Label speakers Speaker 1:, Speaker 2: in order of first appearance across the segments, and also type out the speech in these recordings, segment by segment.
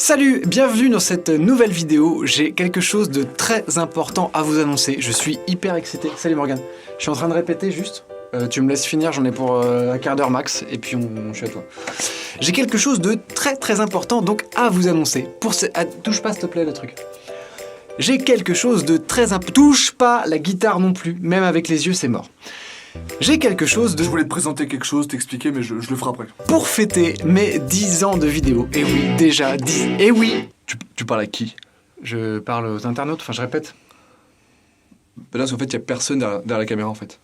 Speaker 1: Salut, bienvenue dans cette nouvelle vidéo. J'ai quelque chose de très important à vous annoncer. Je suis hyper excité. Salut Morgane. Je suis en train de répéter juste. Tu me laisses finir, j'en ai pour un quart d'heure max, et puis je suis à toi. J'ai quelque chose de très important donc à vous annoncer. Touche pas s'il te plaît le truc. J'ai quelque chose de très important. Touche pas la guitare non plus, même avec les yeux c'est mort. J'ai quelque chose de...
Speaker 2: Je voulais te présenter quelque chose, t'expliquer, mais je le ferai après.
Speaker 1: Pour fêter mes 10 ans de vidéo. Et oui, déjà 10. Et oui.
Speaker 2: Tu parles à qui?
Speaker 1: Je parle aux internautes, enfin je répète.
Speaker 2: Là, parce qu'en fait, il y a personne derrière la caméra, en fait.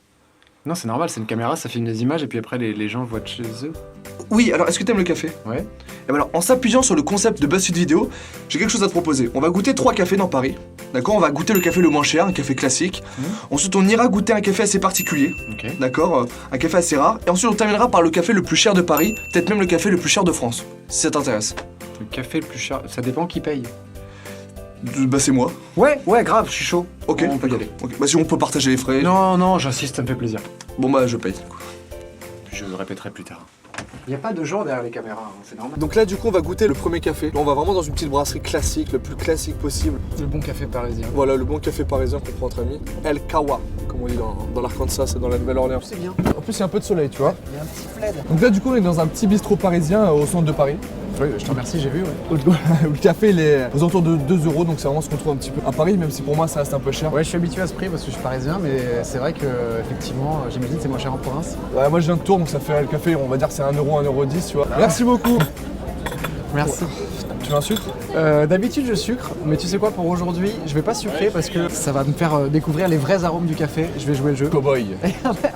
Speaker 1: Non, c'est normal, c'est une caméra, ça filme des images, et puis après les gens le voient de chez eux.
Speaker 2: Oui, alors, est-ce que t'aimes le café?
Speaker 1: Ouais.
Speaker 2: Et ben alors, en s'appuyant sur le concept de BuzzFeed Vidéo, j'ai quelque chose à te proposer. On va goûter 3 cafés dans Paris. D'accord? On va goûter le café le moins cher, un café classique. Ensuite, on ira goûter un café assez particulier.
Speaker 1: Ok.
Speaker 2: D'accord? Un café assez rare. Et ensuite, on terminera par le café le plus cher de Paris, peut-être même le café le plus cher de France, si ça t'intéresse.
Speaker 1: Le café le plus cher, ça dépend qui paye.
Speaker 2: Bah, c'est moi.
Speaker 1: Ouais, grave, je suis chaud.
Speaker 2: Ok,
Speaker 1: on peut y aller.
Speaker 2: Ok. Bah, si on peut partager les frais.
Speaker 1: Non, j'insiste, ça me fait plaisir.
Speaker 2: Bon, bah, je paye.
Speaker 1: Je le répéterai plus tard. Il n'y a pas de gens derrière les caméras, c'est normal.
Speaker 2: Donc là, du coup, on va goûter le premier café. Là, on va vraiment dans une petite brasserie classique, le plus classique possible.
Speaker 1: Le bon café parisien.
Speaker 2: Voilà, le bon café parisien qu'on prend entre amis. El Kawa, comme on dit dans l'Arkansas et dans la Nouvelle-Orléans.
Speaker 1: C'est bien.
Speaker 2: En plus, il y a un peu de soleil, tu vois.
Speaker 1: Il y a un petit fled.
Speaker 2: Donc là, du coup, on est dans un petit bistrot parisien au centre de Paris.
Speaker 1: Oui, je te remercie, j'ai vu, ouais.
Speaker 2: Le café, il est aux alentours de 2 €, donc c'est vraiment ce qu'on trouve un petit peu à Paris, même si pour moi, ça reste un peu cher.
Speaker 1: Ouais, je suis habitué à ce prix parce que je suis parisien, mais c'est vrai que, effectivement, j'imagine que c'est moins cher en province.
Speaker 2: Ouais, moi, je viens de Tours, donc ça fait le café, on va dire, c'est 1 €, 1 € 10, tu vois. Merci beaucoup.
Speaker 1: Merci.
Speaker 2: Tu veux un sucre?
Speaker 1: D'habitude je sucre, mais tu sais quoi, pour aujourd'hui je vais pas sucrer parce que ça va me faire découvrir les vrais arômes du café. Je vais jouer le jeu.
Speaker 2: Cowboy.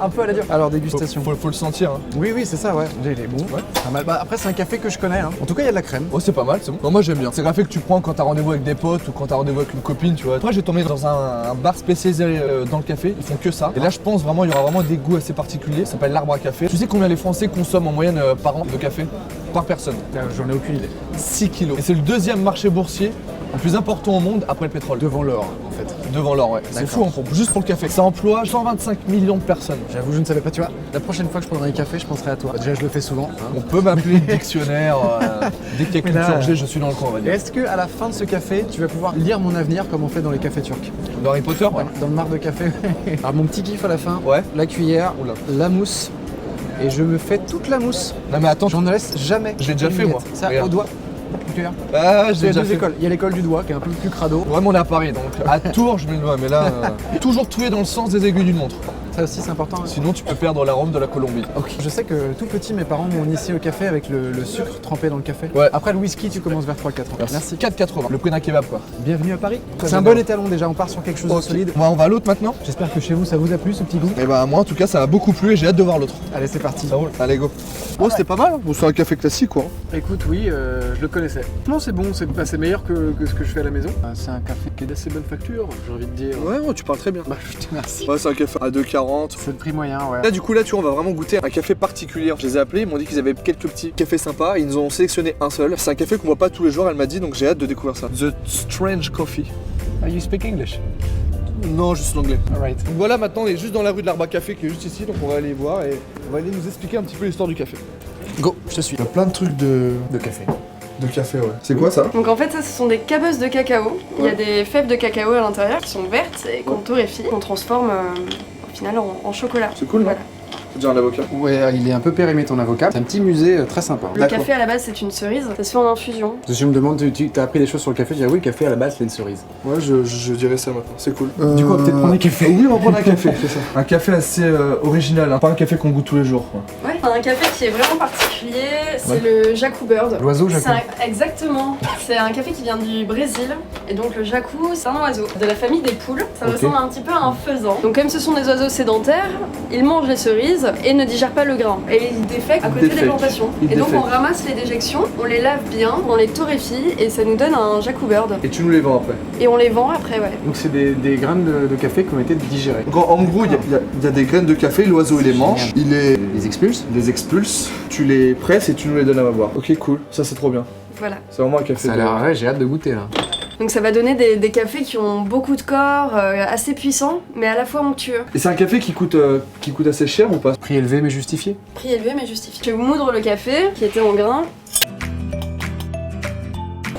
Speaker 1: Un peu à la dure. Alors dégustation.
Speaker 2: Faut le sentir, hein.
Speaker 1: Oui, c'est ça, ouais. Il est bon. Ouais. Pas mal. Bah, après c'est un café que je connais, hein. En tout cas il y a de la crème.
Speaker 2: Oh, c'est pas mal, c'est bon. Non, moi j'aime bien. C'est un café que tu prends quand t'as rendez-vous avec des potes ou quand t'as rendez-vous avec une copine, tu vois. Moi, je vais t'emmener dans un bar spécialisé dans le café. Ils font que ça. Et là, je pense vraiment, il y aura vraiment des goûts assez particuliers. Ça s'appelle l'Arbre à café. Tu sais combien les Français consomment en moyenne par an de café? Par personne.
Speaker 1: J'en ai aucune idée.
Speaker 2: 6 kilos. Et c'est le deuxième marché boursier le plus important au monde après le pétrole.
Speaker 1: Devant l'or, en fait.
Speaker 2: Devant l'or, ouais. C'est fou, hein, juste pour le café. Ça emploie 125 millions de personnes.
Speaker 1: J'avoue, je ne savais pas, tu vois. La prochaine fois que je prendrai un café, je penserai à toi. Déjà, je le fais souvent. Hein.
Speaker 2: On peut m'appeler dictionnaire. Dès qu'il y a culture G, je suis dans le coin, on va dire.
Speaker 1: Est-ce qu'à la fin de ce café, tu vas pouvoir lire mon avenir comme on fait dans les cafés turcs?
Speaker 2: Dans Harry Potter, ouais.
Speaker 1: Dans le mar de café. Alors, mon petit kiff à la fin,
Speaker 2: ouais.
Speaker 1: La cuillère, la mousse. Et je me fais toute la mousse.
Speaker 2: Non, mais attends,
Speaker 1: j'en laisse jamais.
Speaker 2: Je l'ai déjà fait, moi.
Speaker 1: Ça,
Speaker 2: regarde.
Speaker 1: au doigt.
Speaker 2: Ah, j'ai déjà fait.
Speaker 1: Il y a l'école du doigt qui est un peu plus crado.
Speaker 2: Vraiment, on est à Paris, donc à Tours, je mets le doigt, mais là, toujours toué dans le sens des aiguilles d'une montre.
Speaker 1: Ça aussi, c'est important. Hein.
Speaker 2: Sinon, tu peux perdre l'arôme de la Colombie.
Speaker 1: Ok. Je sais que tout petit, mes parents m'ont initié au café avec le sucre trempé dans le café.
Speaker 2: Ouais.
Speaker 1: Après le whisky, tu commences vers 3-4 ans.
Speaker 2: Merci. 4,80. Le prix d'un kebab, quoi.
Speaker 1: Bienvenue à Paris. C'est un bon étalon déjà, on part sur quelque chose de solide.
Speaker 2: On va à l'autre maintenant.
Speaker 1: J'espère que chez vous, ça vous a plu ce petit goût.
Speaker 2: Et bah, moi, en tout cas, ça m'a beaucoup plu et j'ai hâte de voir l'autre.
Speaker 1: Allez, c'est parti.
Speaker 2: Ça roule. Allez, go. Bon, c'était pas mal. Bon, c'est un café classique, quoi.
Speaker 1: Écoute, oui, je le connaissais. Non, c'est bon, c'est meilleur que ce que je fais à la maison. C'est un café qui est d'assez bonne facture, j'ai envie de dire.
Speaker 2: Ouais, tu parles très bien.
Speaker 1: Bah, je te remercie.
Speaker 2: Ouais, c'est un café à 2,40.
Speaker 1: C'est le prix moyen, ouais.
Speaker 2: Là, du coup, tu vois, on va vraiment goûter un café particulier. Je les ai appelés, ils m'ont dit qu'ils avaient quelques petits cafés sympas. Ils nous ont sélectionné un seul. C'est un café qu'on voit pas tous les jours, elle m'a dit, donc j'ai hâte de découvrir ça. The Strange Coffee.
Speaker 1: You speak English?
Speaker 2: Non, juste l'anglais.
Speaker 1: Alright.
Speaker 2: Donc voilà, maintenant on est juste dans la rue de l'Arbre à Café qui est juste ici, donc on va aller voir et on va aller nous expliquer un petit peu l'histoire du café.
Speaker 1: Go, je te suis.
Speaker 2: Il y a plein de trucs de
Speaker 1: café.
Speaker 2: De café, ouais. C'est quoi ça?
Speaker 3: Donc en fait ça ce sont des cabosses de cacao. Il y a des fèves de cacao à l'intérieur qui sont vertes et qu'on torréfie, qu'on transforme au final en chocolat.
Speaker 2: C'est cool,
Speaker 3: voilà.
Speaker 2: C'est déjà un avocat.
Speaker 1: Ouais, il est un peu périmé ton avocat. C'est un petit musée très sympa.
Speaker 3: Le café à la base c'est une cerise, ça se fait en infusion.
Speaker 1: Si je me demande, tu as appris des choses sur le café, je dirais oui, le café à la base c'est une cerise.
Speaker 2: Ouais, je dirais ça maintenant, c'est cool.
Speaker 1: Du coup, on va peut-être prendre un café.
Speaker 2: Oui, on va prendre un café, c'est ça. Un café assez original, hein. Pas un café qu'on goûte tous les jours, quoi.
Speaker 3: Ouais, un café qui est vraiment particulier, c'est le Jacou Bird.
Speaker 1: L'oiseau Jacou.
Speaker 3: Exactement. C'est un café qui vient du Brésil. Et donc le Jacou, c'est un oiseau de la famille des poules. Ça ressemble un petit peu à un faisan. Donc comme ce sont des oiseaux sédentaires, ils mangent les cerises et ne digèrent pas le grain. Et ils défèquent à côté des plantations. Et donc on ramasse les déjections, on les lave bien, on les torréfie et ça nous donne un Jacou Bird.
Speaker 2: Et tu nous les vends après?
Speaker 3: Et on les vend après, ouais.
Speaker 1: Donc c'est des graines de café qui ont été digérées.
Speaker 2: Donc en gros, il y a des graines de café, l'oiseau il les mange, il
Speaker 1: les expulse.
Speaker 2: les expulse, tu les presses et tu nous les donnes à boire. Ok, cool, ça c'est trop bien.
Speaker 3: Voilà.
Speaker 2: C'est vraiment un café.
Speaker 1: Ça a l'air, ouais, j'ai hâte de goûter là.
Speaker 3: Donc ça va donner des cafés qui ont beaucoup de corps, assez puissants, mais à la fois onctueux.
Speaker 2: Et c'est un café qui coûte assez cher ou pas?
Speaker 1: Prix élevé mais justifié.
Speaker 3: Prix élevé mais justifié. Je vais vous moudre le café qui était en grain.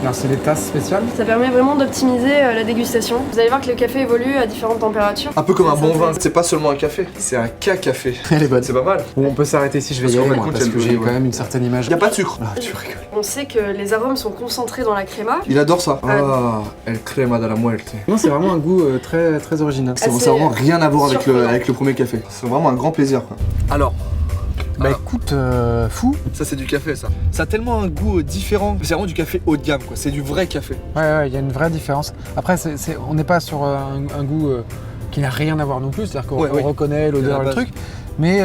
Speaker 1: Alors c'est des tasses spéciales.
Speaker 3: Ça permet vraiment d'optimiser la dégustation. Vous allez voir que le café évolue à différentes températures.
Speaker 2: Un peu comme un
Speaker 3: Ça,
Speaker 2: bon
Speaker 3: ça
Speaker 2: vin.
Speaker 3: fait-
Speaker 2: C'est pas seulement un café, c'est un café.
Speaker 1: Elle est bonne.
Speaker 2: C'est pas mal.
Speaker 1: Bon, on peut s'arrêter ici, je vais
Speaker 2: Parce
Speaker 1: y
Speaker 2: qu'en
Speaker 1: aller
Speaker 2: fait,
Speaker 1: moi,
Speaker 2: écoute,
Speaker 1: parce
Speaker 2: il y a
Speaker 1: que
Speaker 2: le
Speaker 1: j'ai
Speaker 2: bruit,
Speaker 1: quand même une certaine image.
Speaker 2: Y a pas de sucre.
Speaker 1: Ah, tu rigoles.
Speaker 3: On sait que les arômes sont concentrés dans la créma.
Speaker 2: Il adore ça. Ah, el crema de la muerte.
Speaker 1: Non, c'est vraiment un goût très, très original.
Speaker 2: Ça n'a
Speaker 3: Assez
Speaker 2: vraiment rien à voir
Speaker 3: surprenant.
Speaker 2: avec le premier café. C'est vraiment un grand plaisir. Quoi. Alors,
Speaker 1: Bah écoute, fou.
Speaker 2: ça c'est du café ça. Ça a tellement un goût différent. C'est vraiment du café haut de gamme quoi. C'est du vrai café.
Speaker 1: Ouais, il y a une vraie différence. Après, on n'est pas sur un goût qui n'a rien à voir non plus, c'est-à-dire qu'on
Speaker 2: Ouais,
Speaker 1: on reconnaît l'odeur,
Speaker 2: la
Speaker 1: le
Speaker 2: base.
Speaker 1: truc. Mais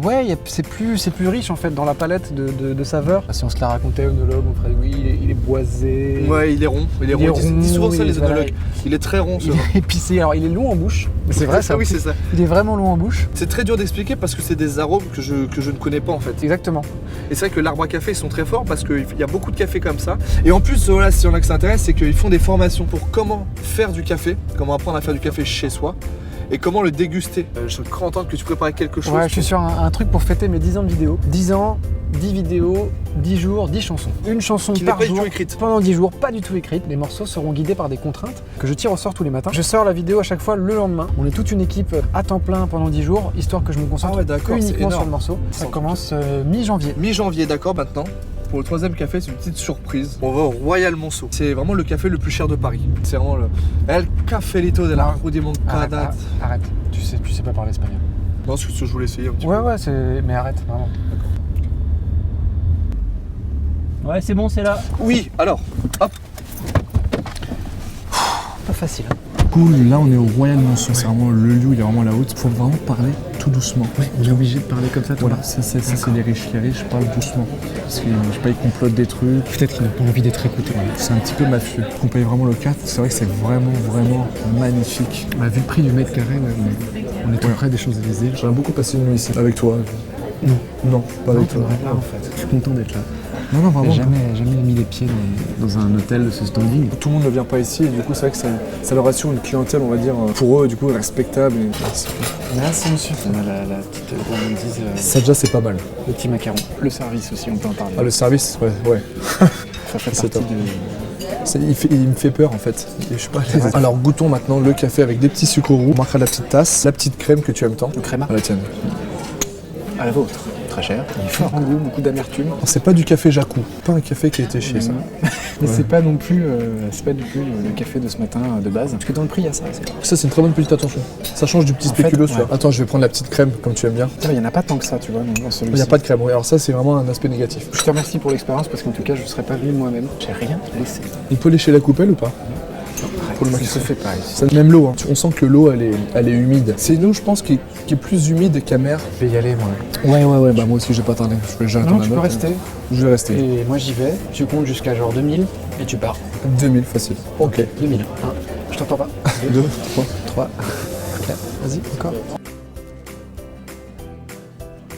Speaker 1: ouais, c'est plus riche en fait dans la palette de saveurs. Si on se la racontait au œnologue, on ferait oui, il est boisé.
Speaker 2: Ouais, il est rond. Il est rond. Ils disent souvent ça les œnologues. Il est très rond ce
Speaker 1: Il
Speaker 2: vin.
Speaker 1: est épicé. Alors il est long en bouche. C'est vrai ça.
Speaker 2: Oui, c'est ça.
Speaker 1: Il est vraiment long en bouche.
Speaker 2: C'est très dur d'expliquer parce que c'est des arômes que je ne connais pas en fait.
Speaker 1: Exactement.
Speaker 2: Et c'est vrai que l'arbre à café ils sont très forts parce qu'il y a beaucoup de cafés comme ça. Et en plus, voilà, si on a que ça intéresse, c'est qu'ils font des formations pour comment faire du café, comment apprendre à faire du café chez soi et comment le déguster. Je crois entendre que tu préparais quelque chose.
Speaker 1: Ouais, je suis sur un truc pour fêter mes 10 ans de vidéo. 10 ans, 10 vidéos, 10 jours, 10 chansons. Une chanson
Speaker 2: Qui n'est
Speaker 1: par
Speaker 2: pas du
Speaker 1: jour
Speaker 2: tout écrite.
Speaker 1: pendant 10 jours, pas du tout écrite. Les morceaux seront guidés par des contraintes que je tire au sort tous les matins. Je sors la vidéo à chaque fois le lendemain. On est toute une équipe à temps plein pendant 10 jours, histoire que je me concentre
Speaker 2: Ah ouais, d'accord, c'est
Speaker 1: uniquement sur
Speaker 2: énorme.
Speaker 1: le morceau. Ça commence mi-janvier.
Speaker 2: Mi-janvier, d'accord, maintenant. Pour le troisième café, c'est une petite surprise. On va au Royal Monceau. C'est vraiment le café le plus cher de Paris. C'est vraiment le El Cafelito de la Rue des Moncadas.
Speaker 1: Arrête. Tu sais pas parler espagnol.
Speaker 2: Non, c'est ce que je voulais essayer un petit peu.
Speaker 1: Ouais, mais arrête, vraiment.
Speaker 4: Ouais, c'est bon, c'est là.
Speaker 2: Oui, alors, hop.
Speaker 1: Pas facile.
Speaker 5: Cool, là on est au Royal Monceau, c'est vraiment le lieu où il y a vraiment la haute. Faut vraiment parler tout doucement.
Speaker 1: On est obligé de parler comme ça, toi.
Speaker 5: Voilà, ça c'est les riches parlent doucement. Parce que je sais pas, ils complotent des trucs.
Speaker 1: Peut-être qu'ils n'ont pas envie d'être écoutés.
Speaker 5: C'est un petit peu mafieux. On paye vraiment le 4, c'est vrai que c'est vraiment magnifique.
Speaker 1: On a vu le prix du mètre carré, ouais, on est tout près des Champs-Élysées.
Speaker 5: J'aimerais beaucoup passer une nuit ici. Avec toi.
Speaker 1: Non.
Speaker 5: Non, pas avec
Speaker 1: tu
Speaker 5: toi.
Speaker 1: n'aurais pas en fait. Je suis content d'être là.
Speaker 5: Non, vraiment.
Speaker 1: J'ai jamais mis les pieds dans un hôtel de ce standing.
Speaker 5: Tout le monde ne vient pas ici et du coup c'est vrai que ça leur assure une clientèle, on va dire, pour eux du coup respectable.
Speaker 1: Merci monsieur. On a la petite gourmandise,
Speaker 5: Ça déjà c'est pas mal.
Speaker 1: le petit macaron. Le service aussi, on peut en parler.
Speaker 5: Ah le service, ouais.
Speaker 1: Ça fait
Speaker 5: c'est
Speaker 1: partie
Speaker 5: top.
Speaker 1: de...
Speaker 5: Il me fait peur en fait. Et je sais pas. Alors goûtons maintenant le café avec des petits sucres roux. On marquera la petite tasse, la petite crème que tu aimes tant.
Speaker 1: Le créma
Speaker 5: À la tienne.
Speaker 1: à la vôtre. Très cher. Il est fort en goût, beaucoup d'amertume.
Speaker 5: C'est pas du café Jacou, pas un café qui a été chié ça.
Speaker 1: Mais
Speaker 5: Ouais.
Speaker 1: c'est pas non plus le café de ce matin de base. Parce que dans le prix, il y a ça.
Speaker 5: Ça c'est une très bonne petite attention. Ça change du petit
Speaker 1: En fait,
Speaker 5: spéculoos.
Speaker 1: ouais.
Speaker 5: Tu vois. Attends, je vais prendre la petite crème comme tu aimes bien.
Speaker 1: Il n'y en a pas tant que ça, tu vois, dans
Speaker 5: Il
Speaker 1: celui-ci.
Speaker 5: n'y a pas de crème, ouais. Alors ça c'est vraiment un aspect négatif.
Speaker 1: Je te remercie pour l'expérience parce qu'en tout cas, je ne serais pas venu moi-même. J'ai rien laissé.
Speaker 5: Il peut lécher la coupelle ou pas? Pour le
Speaker 1: Ça
Speaker 5: max.
Speaker 1: se fait pas ici.
Speaker 5: C'est même l'eau, hein. On sent que l'eau elle est humide. C'est une eau je pense qui est plus humide qu'amère.
Speaker 1: Je vais y aller, moi.
Speaker 5: Ouais, bah moi aussi je vais pas tarder. Je vais
Speaker 1: Non, tu peux rester.
Speaker 5: Je vais rester.
Speaker 1: Et moi, j'y vais. Tu comptes jusqu'à genre 2000 et tu pars.
Speaker 5: 2000 facile. Ok.
Speaker 1: 2000. Je t'entends pas.
Speaker 5: 2, 3.
Speaker 1: 3. Vas-y, encore.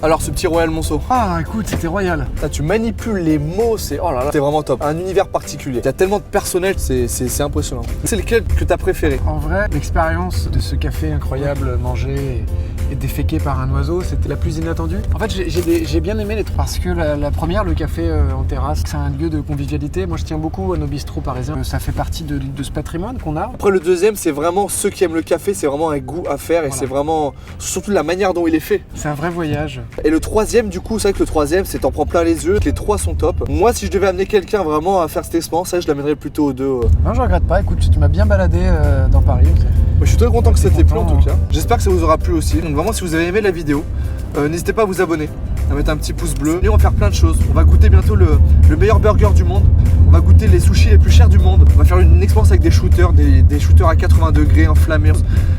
Speaker 2: Alors, ce petit Royal Monceau.
Speaker 1: Ah, écoute, c'était royal.
Speaker 2: Là, tu manipules les mots, c'est oh là là, c'est vraiment top. Un univers particulier. Il y a tellement de personnel, c'est impressionnant. C'est lequel que t'as préféré?
Speaker 1: En vrai, l'expérience de ce café incroyable mangé et déféqué par un oiseau, c'était la plus inattendue. En fait, j'ai bien aimé les trois. Parce que la première, le café en terrasse, c'est un lieu de convivialité. Moi, je tiens beaucoup à nos bistrots parisiens. Ça fait partie de ce patrimoine qu'on a.
Speaker 2: Après, le deuxième, c'est vraiment ceux qui aiment le café, c'est vraiment un goût à faire et
Speaker 1: Voilà.
Speaker 2: c'est vraiment surtout la manière dont il est fait.
Speaker 1: C'est un vrai voyage.
Speaker 2: Et le troisième, du coup, c'est vrai que le troisième, c'est t'en prends plein les yeux. Les trois sont top. Moi, si je devais amener quelqu'un vraiment à faire cette expérience, ça, je l'amènerais plutôt aux deux.
Speaker 1: Non, je regrette pas. Écoute, tu m'as bien baladé dans Paris.
Speaker 2: Je suis très content que ça t'ait plu en
Speaker 1: content,
Speaker 2: tout cas. J'espère que ça vous aura plu aussi. Donc vraiment, si vous avez aimé la vidéo, n'hésitez pas à vous abonner, à mettre un petit pouce bleu. Et on va faire plein de choses. On va goûter bientôt le meilleur burger du monde. On va goûter les sushis les plus chers du monde. On va faire une expérience avec des shooters, des shooters à 80 degrés enflammés.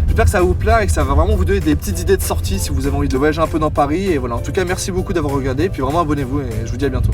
Speaker 2: J'espère que ça va vous plaire et que ça va vraiment vous donner des petites idées de sortie si vous avez envie de voyager un peu dans Paris. Et voilà, en tout cas, merci beaucoup d'avoir regardé. Et puis vraiment, abonnez-vous et je vous dis à bientôt.